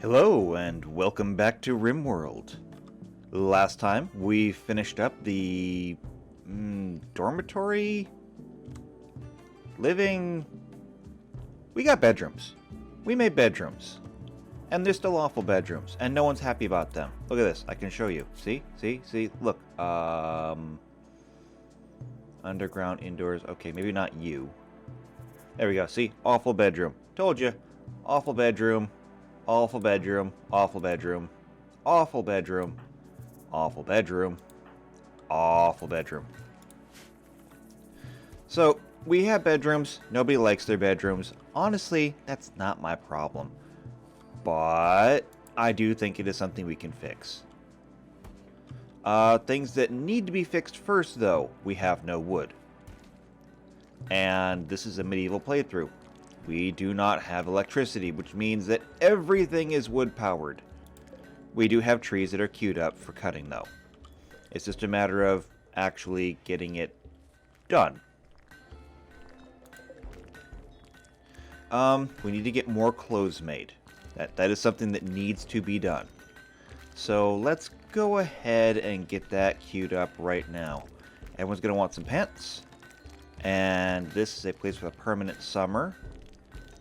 Hello and welcome back to Rimworld. Last time we finished up the dormitory living. We got bedrooms. We made bedrooms. And they're still awful bedrooms and no one's happy about them. Look at this. I can show you. See? Look. Underground, indoors. Okay, maybe not you. There we go. See? Awful bedroom. Told you. Awful bedroom. Awful bedroom, awful bedroom, awful bedroom, awful bedroom, awful bedroom. So, we have bedrooms. Nobody likes their bedrooms. Honestly, that's not my problem. But I do think it is something we can fix. Things that need to be fixed first, though. We have no wood. And this is a medieval playthrough. We do not have electricity, which means that everything is wood-powered. We do have trees that are queued up for cutting, though. It's just a matter of actually getting it done. We need to get more clothes made. That is something that needs to be done. So let's go ahead and get that queued up right now. Everyone's going to want some pants. And this is a place with a permanent summer.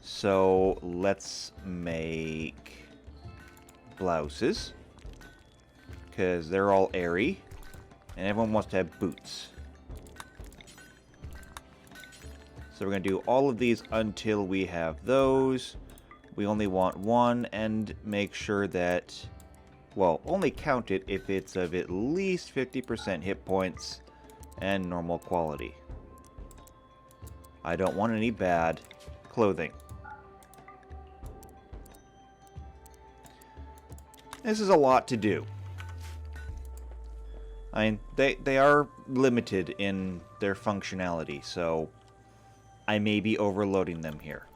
So let's make blouses, because they're all airy, and everyone wants to have boots. So we're going to do all of these until we have those. We only want one, and make sure that, well, only count it if it's of at least 50% hit points and normal quality. I don't want any bad clothing. This is a lot to do. I mean, they are limited in their functionality, so I may be overloading them here.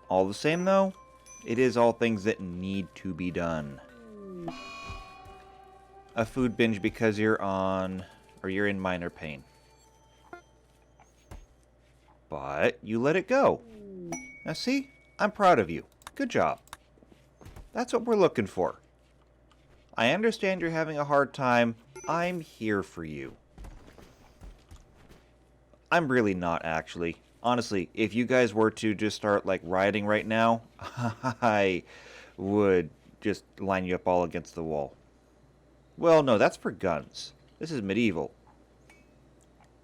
All the same, though, it is all things that need to be done. A food binge because you're in minor pain. But you let it go. Now see, I'm proud of you. Good job. That's what we're looking for. I understand you're having a hard time. I'm here for you. I'm really not, actually. Honestly, if you guys were to just start, like, rioting right now, I would just line you up all against the wall. Well, no, that's for guns. This is medieval.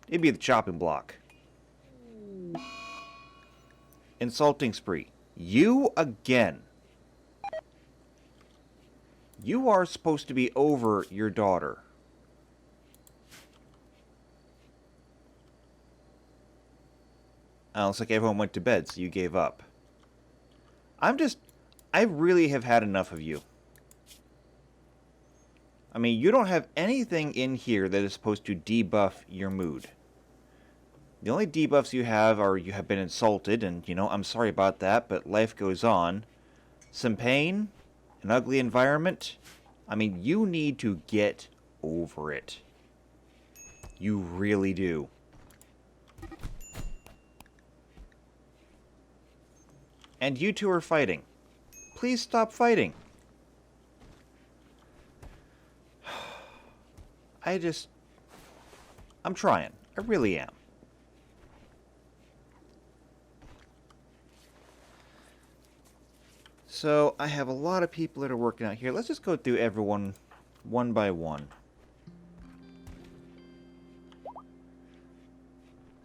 It'd be the chopping block. Insulting spree. You again. You are supposed to be over your daughter. Looks like everyone went to bed, so you gave up. I really have had enough of you. I mean, you don't have anything in here that is supposed to debuff your mood. The only debuffs you have are you have been insulted, and, you know, I'm sorry about that, but life goes on. Some pain, an ugly environment. I mean, you need to get over it. You really do. And you two are fighting. Please stop fighting. I'm trying. I really am. So, I have a lot of people that are working out here. Let's just go through everyone one by one.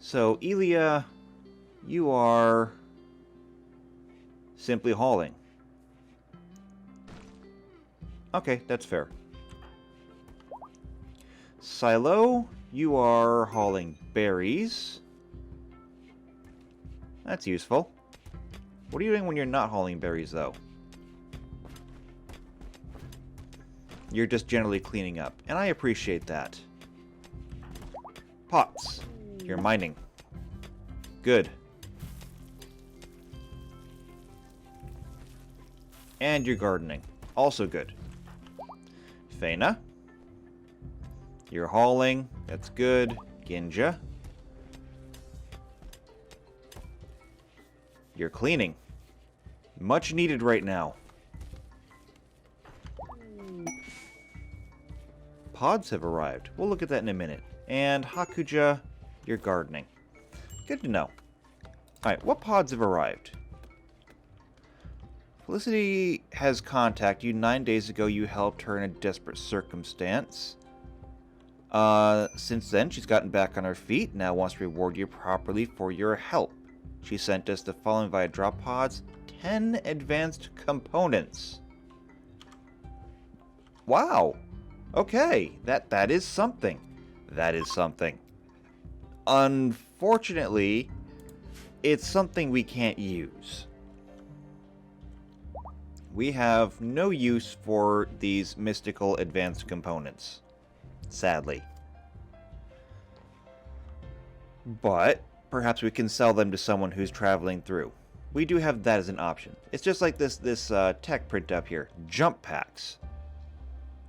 So, Elia, you are simply hauling. Okay, that's fair. Silo, you are hauling berries. That's useful. What are you doing when you're not hauling berries, though? You're just generally cleaning up, and I appreciate that. Pots, you're mining. Good. And you're gardening. Also good. Faina, you're hauling. That's good. Ginja, you're cleaning. Much needed right now. Pods have arrived. We'll look at that in a minute. And Hakuja, you're gardening. Good to know. Alright, what pods have arrived? Felicity has contacted you. 9 days ago, you helped her in a desperate circumstance. Since then, she's gotten back on her feet. Now wants to reward you properly for your help. She sent us the following via drop pods. 10 advanced components. Wow. Okay, that is something. That is something. Unfortunately, it's something we can't use. We have no use for these mystical advanced components. Sadly. But perhaps we can sell them to someone who's traveling through. We do have that as an option. It's just like this tech print up here. Jump packs.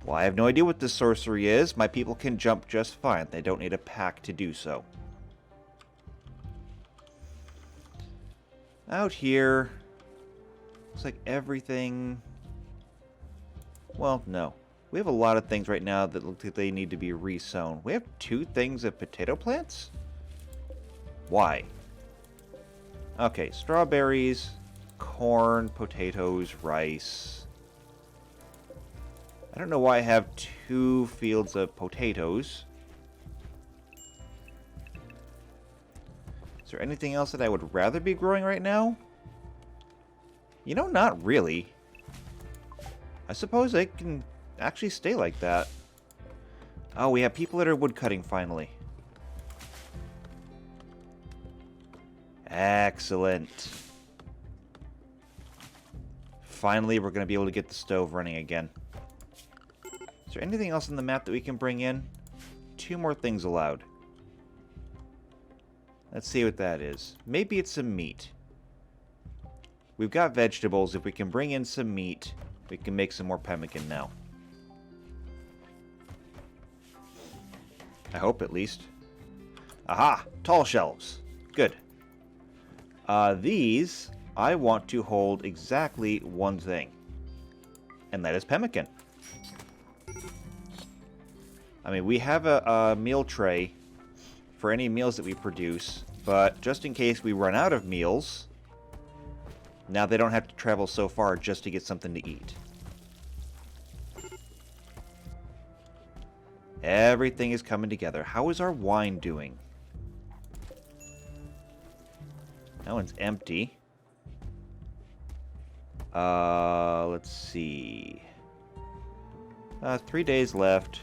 Well, I have no idea what this sorcery is. My people can jump just fine. They don't need a pack to do so. Out here, looks like everything... Well, no. We have a lot of things right now that look like they need to be resown. We have 2 things of potato plants? Why? Okay, strawberries, corn, potatoes, rice. I don't know why I have 2 fields of potatoes. Is there anything else that I would rather be growing right now? You know, not really. I suppose I can actually stay like that. Oh, we have people that are woodcutting finally. Excellent. Finally, we're going to be able to get the stove running again. Is there anything else on the map that we can bring in? 2 more things allowed. Let's see what that is. Maybe it's some meat. We've got vegetables. If we can bring in some meat, we can make some more pemmican now. I hope, at least. Aha! Tall shelves. Good. These, I want to hold exactly one thing. And that is pemmican. I mean, we have a meal tray for any meals that we produce, but just in case we run out of meals, now they don't have to travel so far just to get something to eat. Everything is coming together. How is our wine doing? That one's empty. Let's see. 3 days left.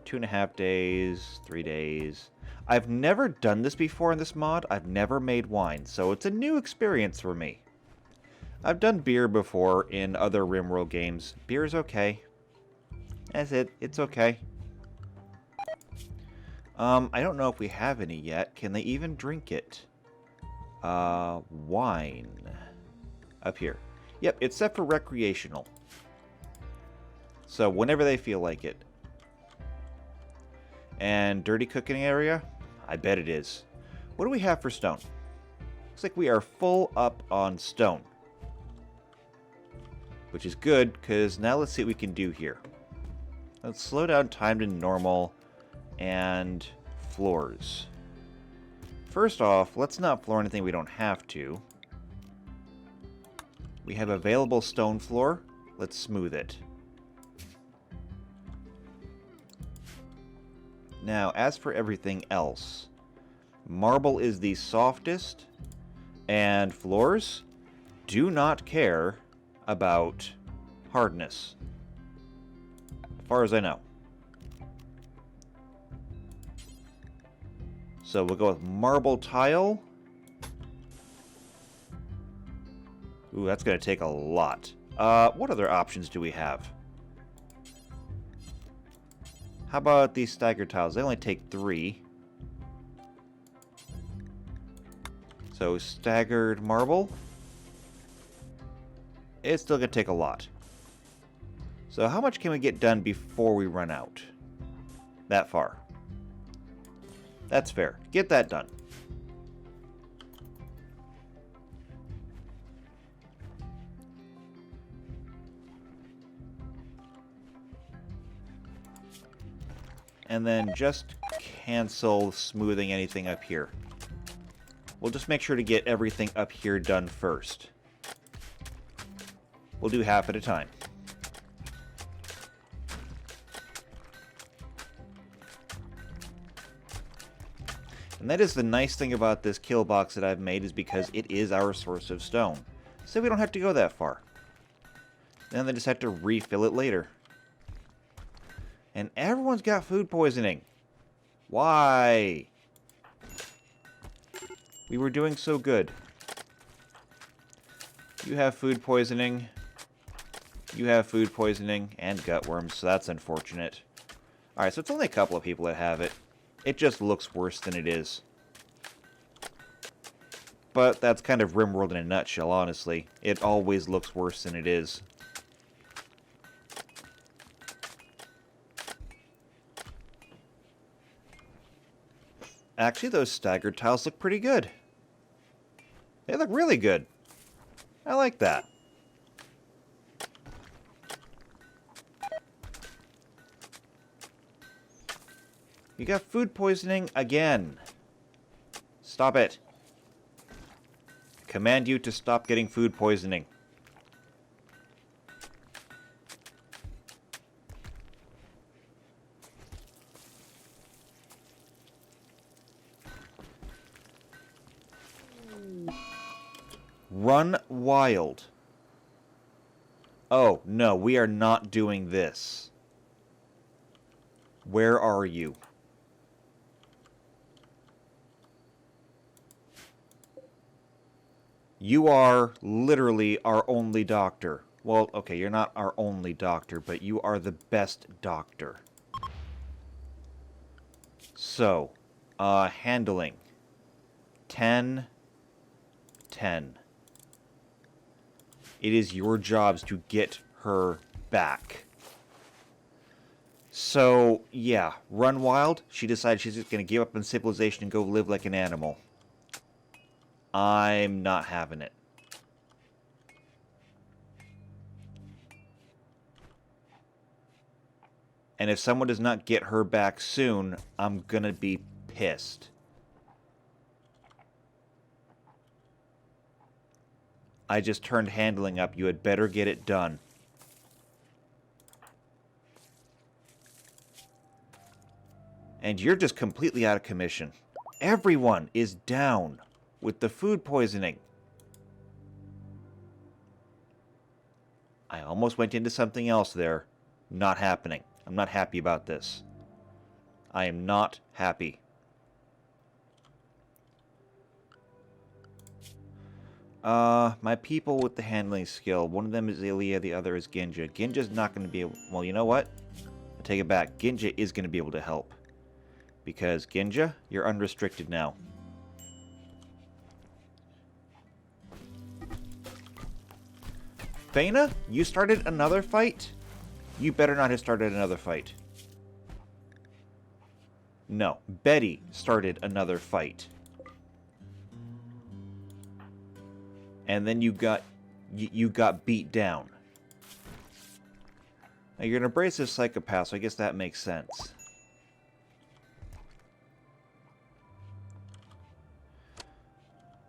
2.5 days. 3 days. I've never done this before in this mod. I've never made wine, so it's a new experience for me. I've done beer before in other Rimworld games. Beer is okay. That's it. It's okay. I don't know if we have any yet. Can they even drink it? Wine. Up here. Yep, it's set for recreational. So whenever they feel like it. And dirty cooking area? I bet it is. What do we have for stone? Looks like we are full up on stone. Which is good, because now let's see what we can do here. Let's slow down time to normal and floors. First off, let's not floor anything we don't have to. We have available stone floor. Let's smooth it. Now, as for everything else, marble is the softest, and floors do not care about hardness, as far as I know. So we'll go with marble tile. Ooh, that's going to take a lot. What other options do we have? How about these staggered tiles? They only take 3. So staggered marble. It's still going to take a lot. So how much can we get done before we run out? That far. That's fair. Get that done. and then just cancel smoothing anything up here. We'll just make sure to get everything up here done first. We'll do half at a time. And that is the nice thing about this kill box that I've made, is because it is our source of stone. So we don't have to go that far. Then they just have to refill it later. And everyone's got food poisoning. Why? We were doing so good. You have food poisoning. You have food poisoning and gutworms, so that's unfortunate. Alright, so it's only a couple of people that have it. It just looks worse than it is. But that's kind of Rimworld in a nutshell, honestly. It always looks worse than it is. Actually, those staggered tiles look pretty good. They look really good. I like that. You got food poisoning again. Stop it. I command you to stop getting food poisoning. Run wild. Oh, no, we are not doing this. Where are you? You are literally our only doctor. Well, okay, you're not our only doctor, but you are the best doctor. So, handling. 10, 10. It is your jobs to get her back. So, yeah, run wild. She decides she's just going to give up on civilization and go live like an animal. I'm not having it. And if someone does not get her back soon, I'm going to be pissed. I just turned handling up. You had better get it done. And you're just completely out of commission. Everyone is down with the food poisoning. I almost went into something else there. Not happening. I'm not happy about this. I am not happy. My people with the handling skill. One of them is Ilya, the other is Ginja. Ginja's not going to be able... Well, you know what? I take it back. Ginja is going to be able to help. Because, Ginja, you're unrestricted now. Faina, you started another fight? You better not have started another fight. No, Betty started another fight. And then you got beat down. Now you're an abrasive psychopath, so I guess that makes sense.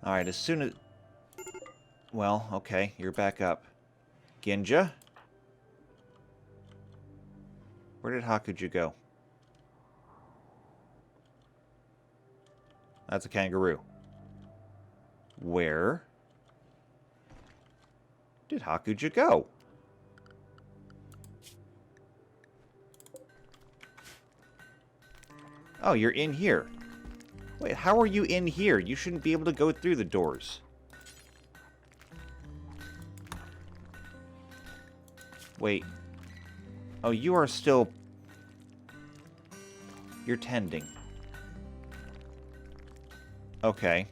Alright, as soon as... Well, okay, you're back up. Ginja? Where did Hakuju go? That's a kangaroo. Where did Hakuju go? Oh, you're in here. Wait, how are you in here? You shouldn't be able to go through the doors. Wait. Oh, you are still... You're tending. Okay.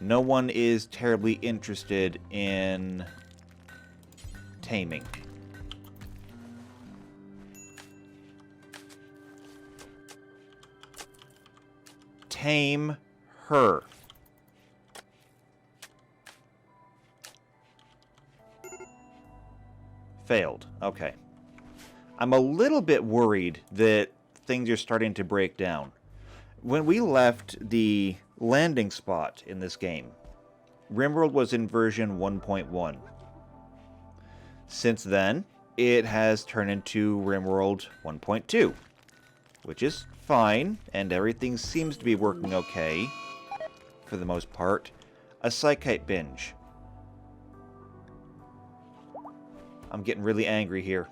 No one is terribly interested in... taming. Tame her. Failed. Okay. I'm a little bit worried that things are starting to break down. When we left the landing spot in this game, Rimworld was in version 1.1. Since then, it has turned into Rimworld 1.2, which is fine, and everything seems to be working okay, for the most part. A Psychite binge. I'm getting really angry here.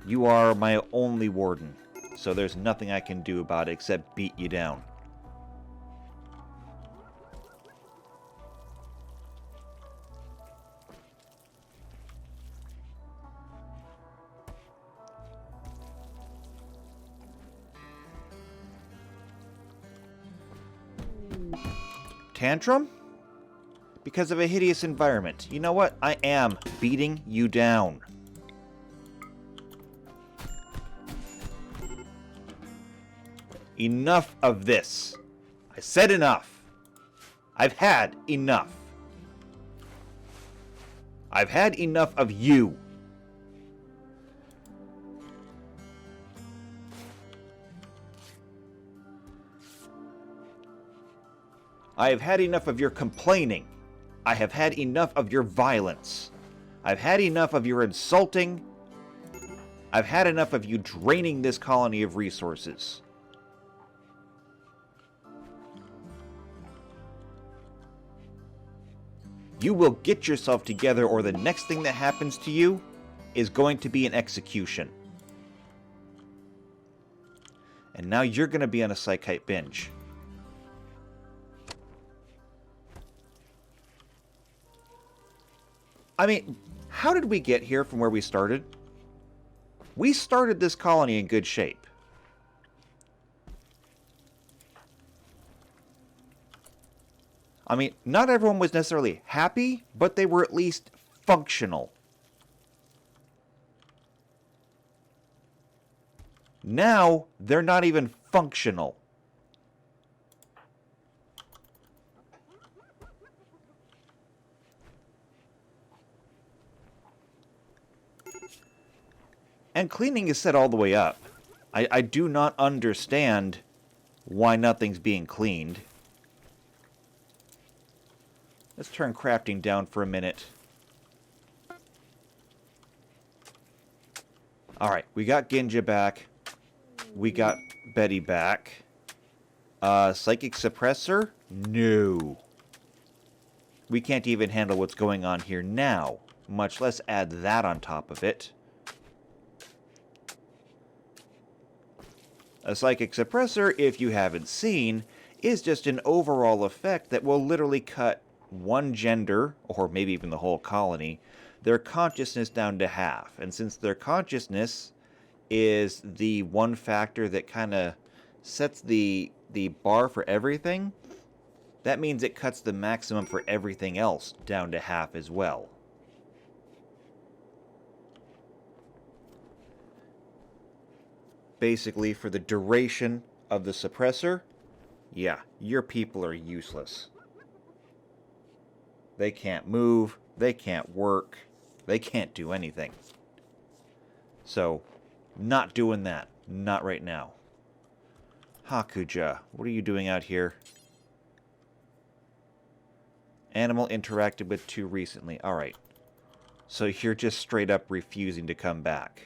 You are my only warden, so there's nothing I can do about it except beat you down. Tantrum? Because of a hideous environment. You know what? I am beating you down. Enough of this. I said enough. I've had enough. I've had enough of you. I have had enough of your complaining. I have had enough of your violence. I've had enough of your insulting. I've had enough of you draining this colony of resources. You will get yourself together, or the next thing that happens to you is going to be an execution. And now you're going to be on a Psychite binge. I mean, how did we get here from where we started? We started this colony in good shape. I mean, not everyone was necessarily happy, but they were at least functional. Now, they're not even functional. And cleaning is set all the way up. I do not understand why nothing's being cleaned. Let's turn crafting down for a minute. Alright, we got Ginja back. We got Betty back. Psychic Suppressor? No. We can't even handle what's going on here now, much less add that on top of it. A Psychic Suppressor, if you haven't seen, is just an overall effect that will literally cut one gender, or maybe even the whole colony, their consciousness down to half. And since their consciousness is the one factor that kind of sets the bar for everything, that means it cuts the maximum for everything else down to half as well. Basically, for the duration of the suppressor, yeah, your people are useless. They can't move, they can't work, they can't do anything. So, not doing that. Not right now. Hakuja, what are you doing out here? Animal interacted with too recently. Alright. So you're just straight up refusing to come back.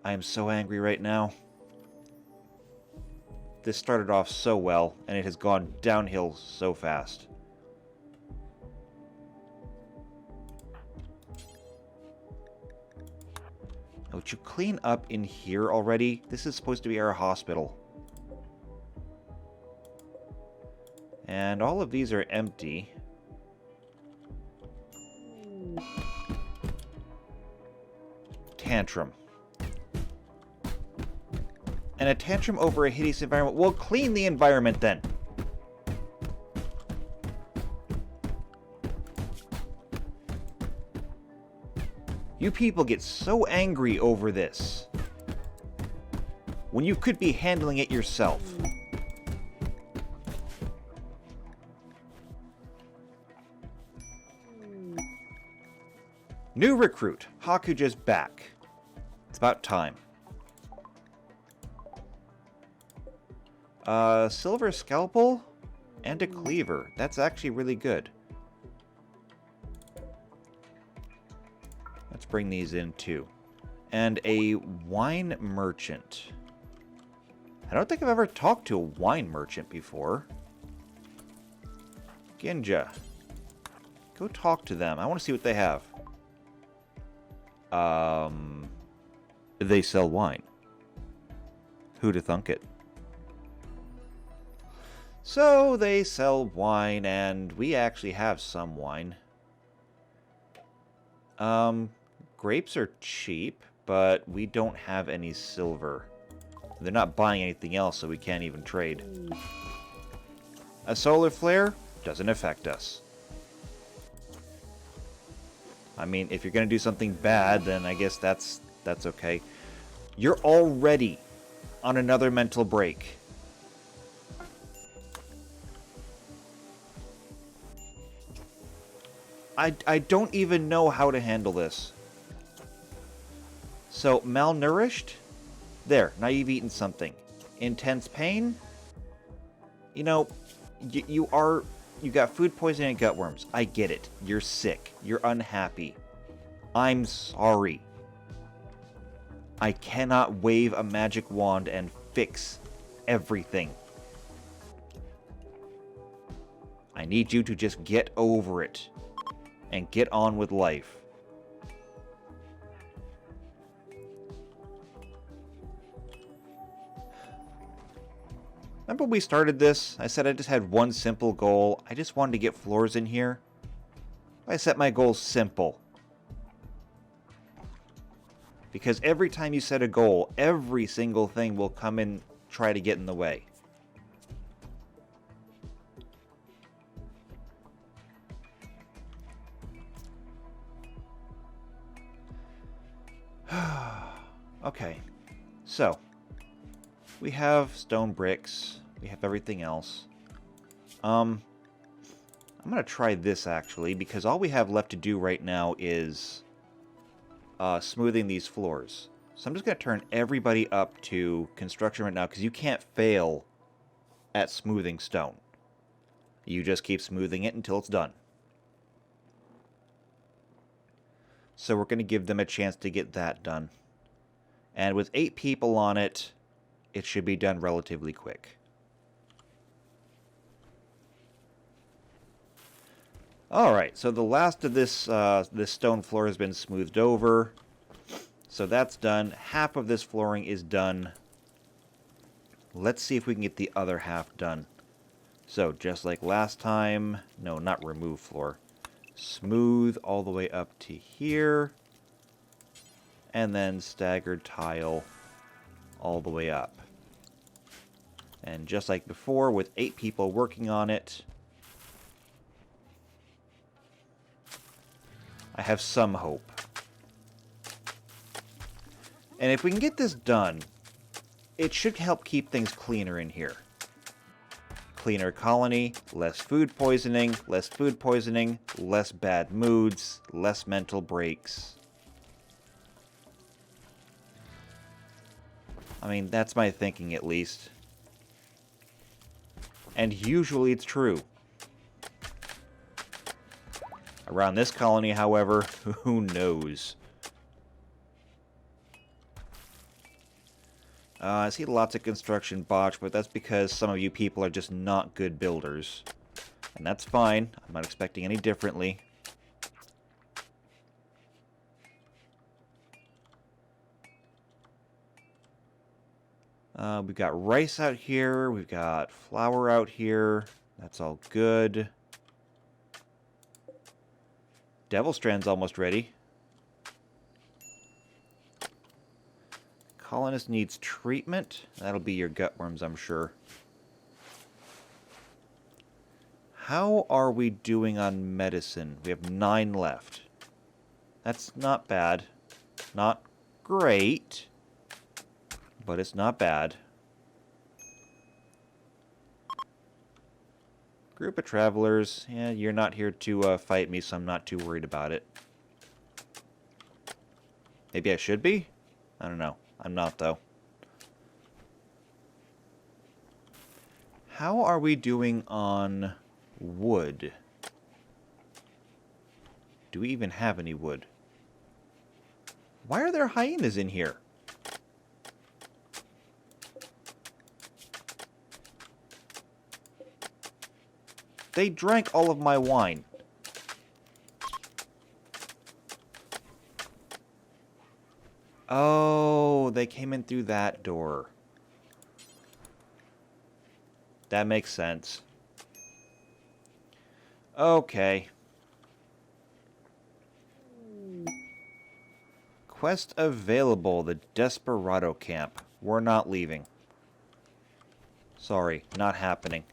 I am so angry right now. This started off so well, and it has gone downhill so fast. Would you clean up in here already? This is supposed to be our hospital. And all of these are empty. Tantrum. And a tantrum over a hideous environment. Well, clean the environment then. You people get so angry over this, when you could be handling it yourself. New recruit. Hakuja's back. It's about time. Silver scalpel and a cleaver. That's actually really good. Let's bring these in too. And a wine merchant. I don't think I've ever talked to a wine merchant before. Ginja. Go talk to them. I want to see what they have. They sell wine. Who'da thunk it? So they sell wine, and we actually have some wine. Grapes are cheap, but we don't have any silver. They're not buying anything else, so we can't even trade. A solar flare doesn't affect us. I mean, if you're going to do something bad, then I guess that's okay. You're already on another mental break. I don't even know how to handle this. So, malnourished? There, now you've eaten something. Intense pain? You know, you got food poisoning and gut worms. I get it. You're sick. You're unhappy. I'm sorry. I cannot wave a magic wand and fix everything. I need you to just get over it and get on with life. Remember when we started this? I said I just had one simple goal. I just wanted to get floors in here. I set my goals simple. Because every time you set a goal, every single thing will come and try to get in the way. Okay, so we have stone bricks. We have everything else. I'm gonna try this actually, because all we have left to do right now is smoothing these floors. So I'm just gonna turn everybody up to construction right now, because you can't fail at smoothing stone. You just keep smoothing it until it's done. So we're gonna give them a chance to get that done. And with 8 people on it, it should be done relatively quick. Alright, so the last of this stone floor has been smoothed over. So that's done. Half of this flooring is done. Let's see if we can get the other half done. So, just like last time... No, not remove floor. Smooth all the way up to here. And then staggered tile all the way up. And just like before, with 8 people working on it, I have some hope. And if we can get this done, it should help keep things cleaner in here. Cleaner colony, less food poisoning, less bad moods, less mental breaks. I mean, that's my thinking at least. And usually it's true. Around this colony, however, who knows? I see lots of construction botch, but that's because some of you people are just not good builders. And that's fine. I'm not expecting any differently. We've got rice out here. We've got flour out here. That's all good. Devil Strand's almost ready. Colonist needs treatment. That'll be your gut worms, I'm sure. How are we doing on medicine? We have 9 left. That's not bad. Not great, but it's not bad. Group of travelers. Yeah, you're not here to fight me, so I'm not too worried about it. Maybe I should be? I don't know. I'm not, though. How are we doing on wood? Do we even have any wood? Why are there hyenas in here? They drank all of my wine. Oh, they came in through that door. That makes sense. Okay. Quest available, the Desperado Camp. We're not leaving. Sorry, not happening.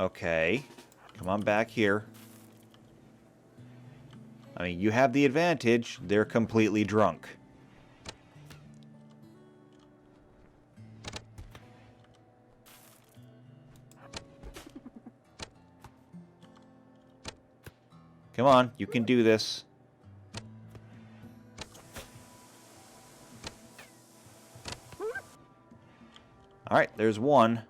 Okay. Come on back here. I mean, you have the advantage. They're completely drunk. Come on, you can do this. Alright, there's one.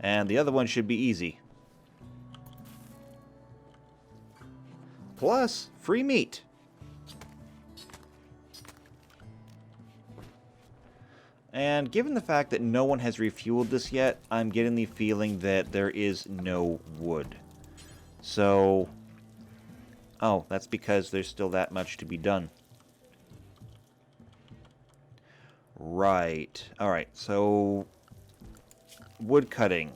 And the other one should be easy. Plus, free meat. And given the fact that no one has refueled this yet, I'm getting the feeling that there is no wood. So... oh, that's because there's still that much to be done. Right. Alright, so... wood cutting.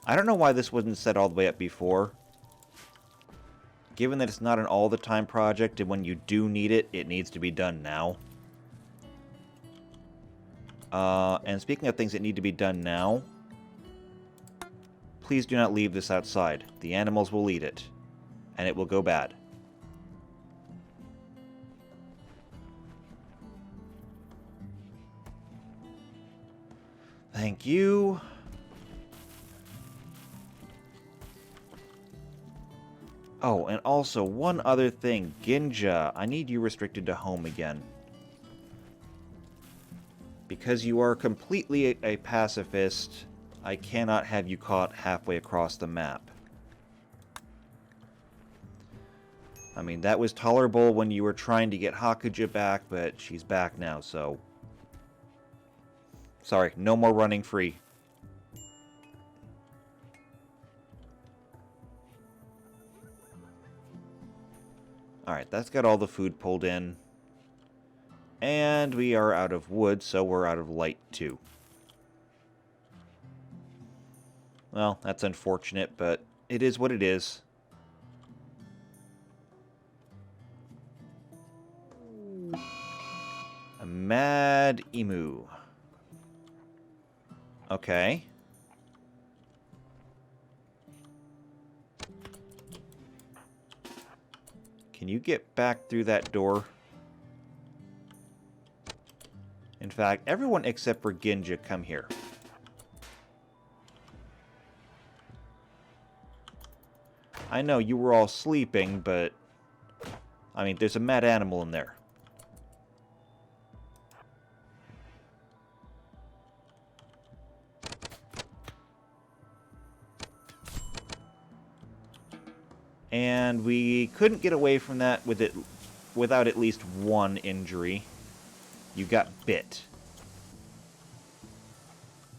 I don't know why this wasn't set all the way up before. Given that it's not an all-the-time project, and when you do need it, it needs to be done now. And speaking of things that need to be done now, please do not leave this outside. The animals will eat it, and it will go bad. Thank you. Oh, and also, one other thing. Ginja, I need you restricted to home again. Because you are completely a pacifist, I cannot have you caught halfway across the map. I mean, that was tolerable when you were trying to get Hakuja back, but she's back now, so... sorry, no more running free. Alright, that's got all the food pulled in. And we are out of wood, so we're out of light too. Well, that's unfortunate, but it is what it is. A mad emu. Okay. Can you get back through that door? In fact, everyone except for Ginja, come here. I know you were all sleeping, but... I mean, there's a mad animal in there. And we couldn't get away from that with it without at least one injury. You got bit.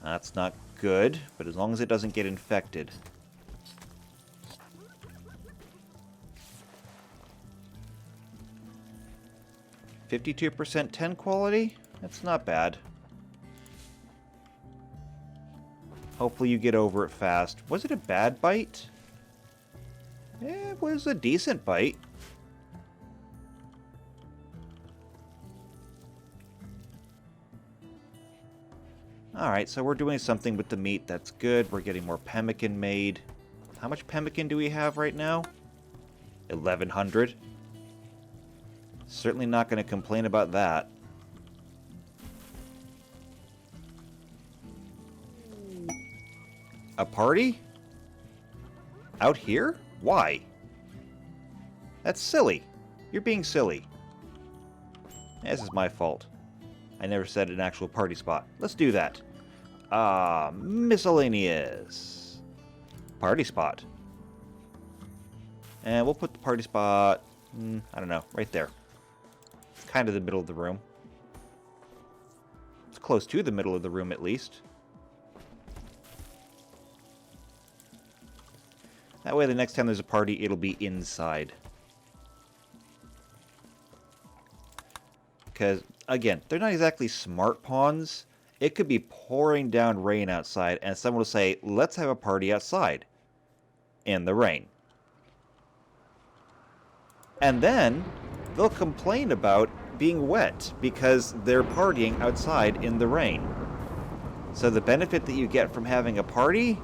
That's not good, but as long as it doesn't get infected. %, 10 quality? That's not bad. Hopefully you get over it fast. Was it a bad bite? It was a decent bite. Alright, so we're doing something with the meat. That's good. We're getting more pemmican made. How much pemmican do we have right now? 1,100. Certainly not going to complain about that. A party? Out here? Why? That's silly. You're being silly. This is my fault. I never set an actual party spot. Let's do that. Miscellaneous. Party spot. And we'll put the party spot, I don't know, right there. It's kind of the middle of the room. It's close to the middle of the room, at least. That way, the next time there's a party, it'll be inside. Because, again, they're not exactly smart pawns. It could be pouring down rain outside, and someone will say, let's have a party outside. In the rain. And then, they'll complain about being wet, because they're partying outside in the rain. So the benefit that you get from having a party,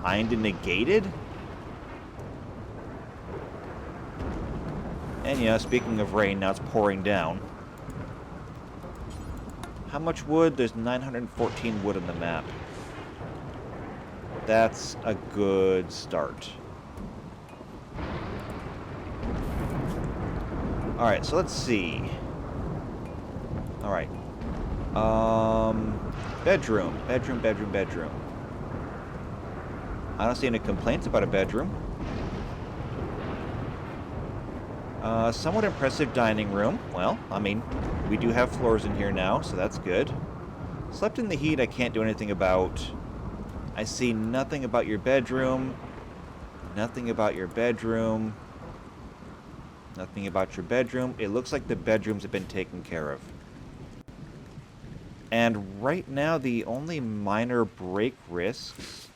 kinda negated. And yeah, speaking of rain, now it's pouring down. How much wood? There's 914 wood on the map. That's a good start. Alright, so let's see. Alright. Bedroom. Bedroom. I don't see any complaints about a bedroom. Somewhat impressive dining room. Well, I mean, we do have floors in here now, so that's good. Slept in the heat I can't do anything about. I see nothing about your bedroom. Nothing about your bedroom. Nothing about your bedroom. It looks like the bedrooms have been taken care of. And right now, the only minor break risks...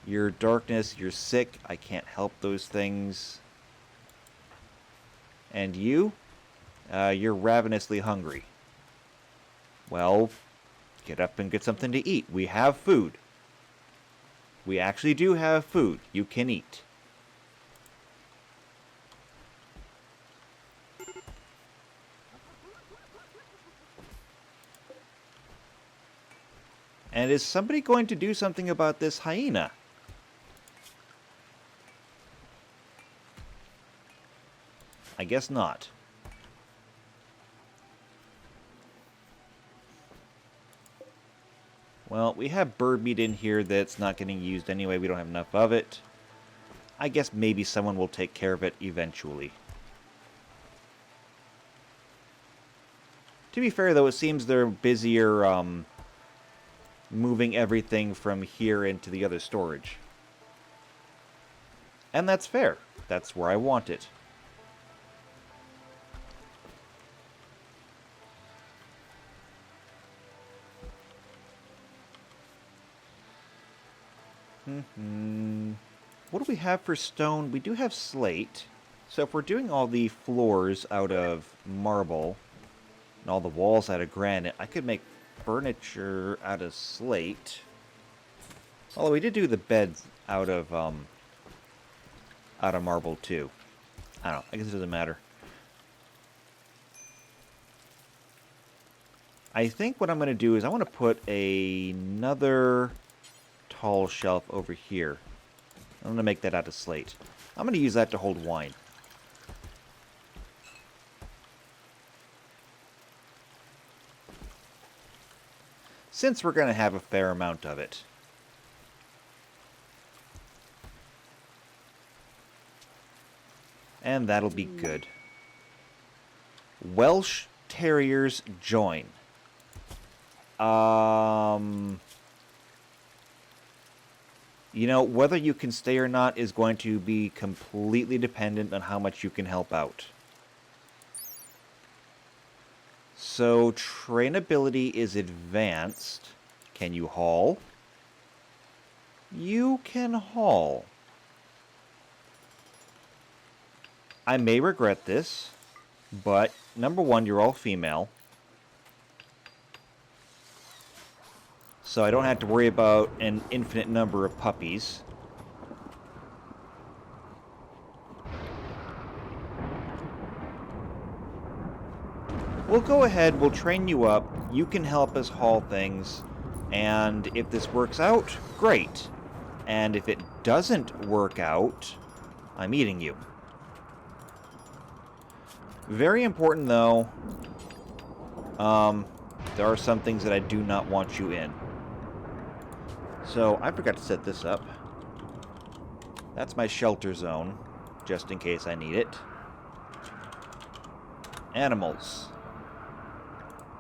Your darkness, you're sick. I can't help those things. And you? You're ravenously hungry. Well, get up and get something to eat. We have food. We actually do have food. You can eat. And is somebody going to do something about this hyena? I guess not. Well, we have bird meat in here that's not getting used anyway. We don't have enough of it. I guess maybe someone will take care of it eventually. To be fair, though, it seems they're busier moving everything from here into the other storage. And that's fair. That's where I want it. What do we have for stone? We do have slate. So if we're doing all the floors out of marble and all the walls out of granite, I could make furniture out of slate. Although we did do the beds out of marble too. I don't know. I guess it doesn't matter. I think what I'm going to do is I want to put another tall shelf over here. I'm going to make that out of slate. I'm going to use that to hold wine. Since we're going to have a fair amount of it. And that'll be good. Welsh Terriers join. You know, whether you can stay or not is going to be completely dependent on how much you can help out. So, trainability is advanced. Can you haul? You can haul. I may regret this, but number one, you're all female. So I don't have to worry about an infinite number of puppies. We'll go ahead, we'll train you up, you can help us haul things, And if this works out, great. And if it doesn't work out, I'm eating you. Very important, though. There are some things that I do not want you in. So, I forgot to set this up. That's my shelter zone, just in case I need it. Animals.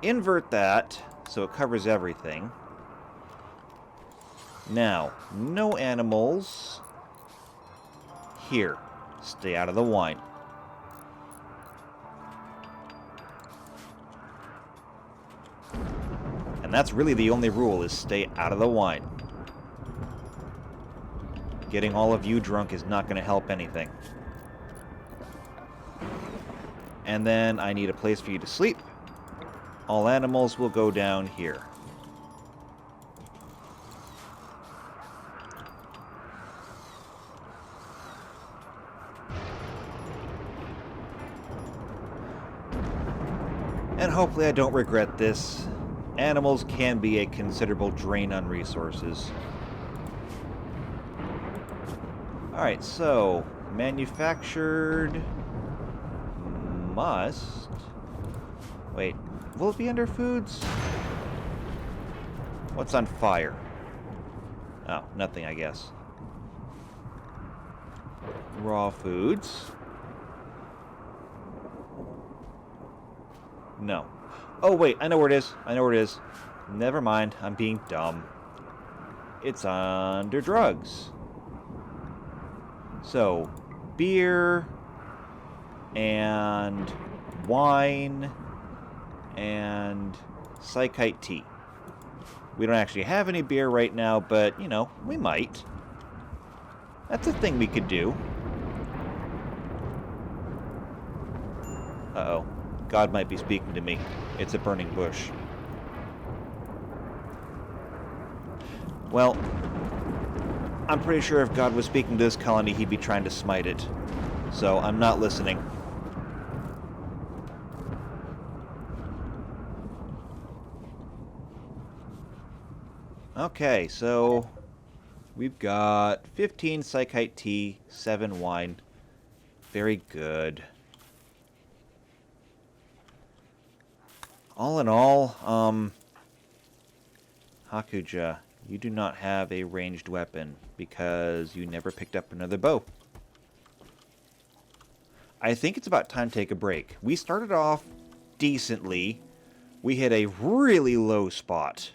Invert that, so it covers everything. Now, no animals here. Stay out of the wine. And that's really the only rule, is stay out of the wine. Getting all of you drunk is not going to help anything. And then I need a place for you to sleep. All animals will go down here. And hopefully I don't regret this. Animals can be a considerable drain on resources. Alright, so manufactured must... Wait, will it be under foods? What's on fire? Oh, nothing, I guess. Raw foods. No. Oh, wait, I know where it is. I know where it is. Never mind, I'm being dumb. It's under drugs. So, beer, and wine, and psychite tea. We don't actually have any beer right now, but, you know, we might. That's a thing we could do. Uh-oh. God might be speaking to me. It's a burning bush. Well, I'm pretty sure if God was speaking to this colony, he'd be trying to smite it. So, I'm not listening. Okay, so we've got 15 psychite tea, 7 wine. Very good. All in all, Hakuja, you do not have a ranged weapon because you never picked up another bow. I think it's about time to take a break. We started off decently. We hit a really low spot.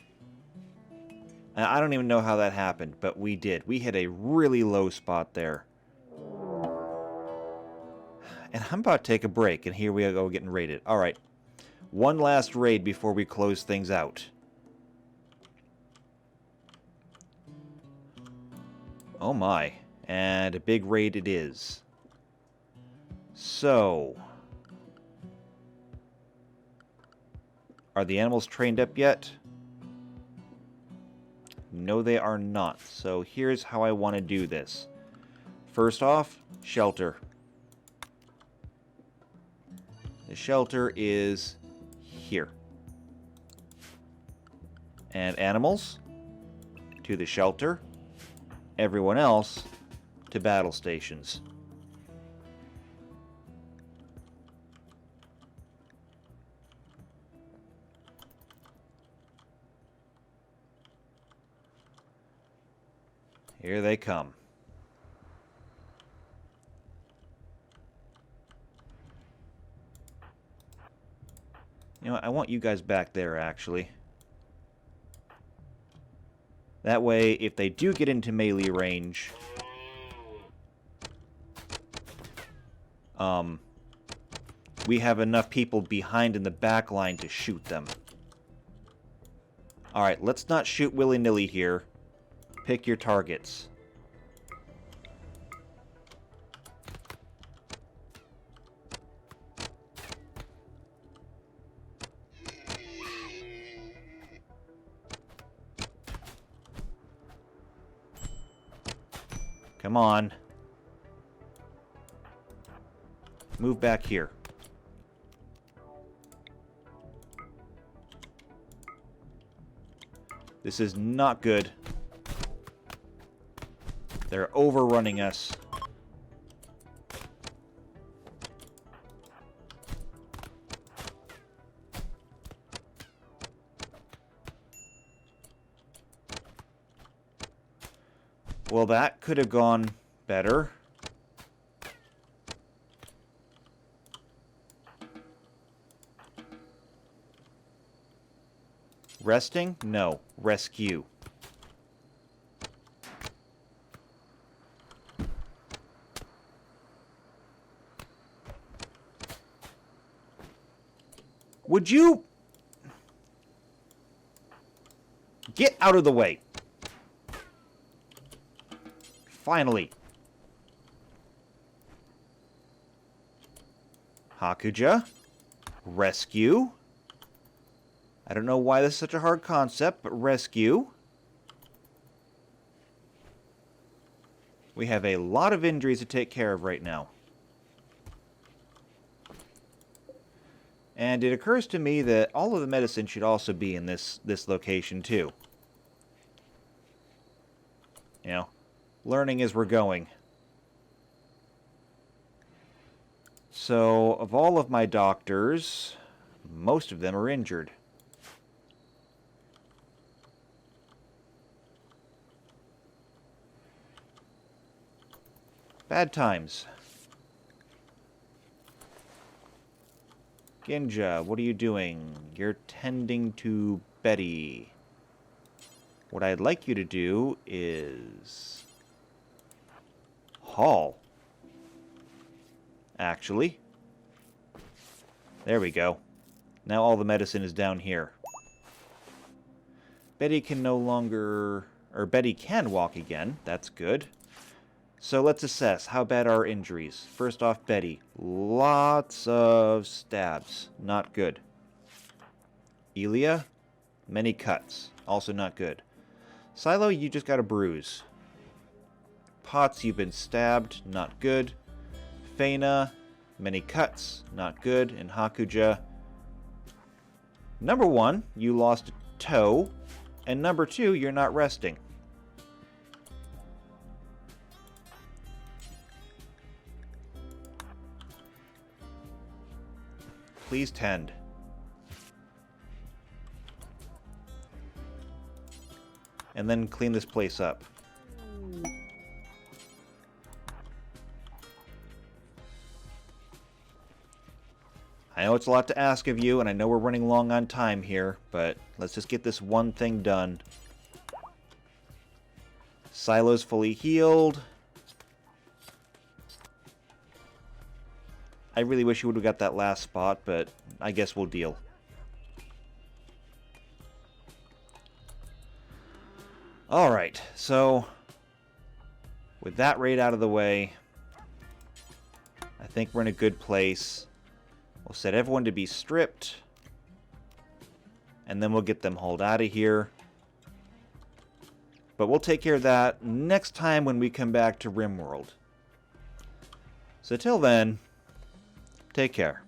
And I don't even know how that happened, but we did. We hit a really low spot there. And I'm about to take a break, and here we go getting raided. Alright. One last raid before we close things out. Oh my. And a big raid it is. So. Are the animals trained up yet? No, they are not. So here's how I want to do this. First off, shelter. The shelter is here. And animals to the shelter. Everyone else to battle stations. Here they come. You know what, I want you guys back there, actually. That way, if they do get into melee range, we have enough people behind in the back line to shoot them. Alright, let's not shoot willy-nilly here. Pick your targets. Come on. Move back here. This is not good. They're overrunning us. Well, that could have gone better. Resting? No. Rescue. Would you... get out of the way. Finally. Hakuja. Rescue. I don't know why this is such a hard concept, but rescue. We have a lot of injuries to take care of right now. And it occurs to me that all of the medicine should also be in this location too. You know, learning as we're going. So, of all of my doctors, most of them are injured. Bad times. Ginja, what are you doing? You're tending to Betty. What I'd like you to do is... haul. Actually. There we go. Now all the medicine is down here. Betty can no longer... or Betty can walk again. That's good. So let's assess. How bad are our injuries? First off, Betty. Lots of stabs. Not good. Elia? Many cuts. Also not good. Silo, you just got a bruise. Potts, you've been stabbed. Not good. Faina, many cuts. Not good. And Hakuja. Number 1, you lost a toe. And number 2, you're not resting. Please tend. And then clean this place up. I know it's a lot to ask of you, and I know we're running long on time here, but let's just get this one thing done. Silo's fully healed. I really wish you would have got that last spot, but I guess we'll deal. Alright, so with that raid out of the way, I think we're in a good place. We'll set everyone to be stripped, and then we'll get them hauled out of here. But we'll take care of that next time when we come back to Rimworld. So till then, take care.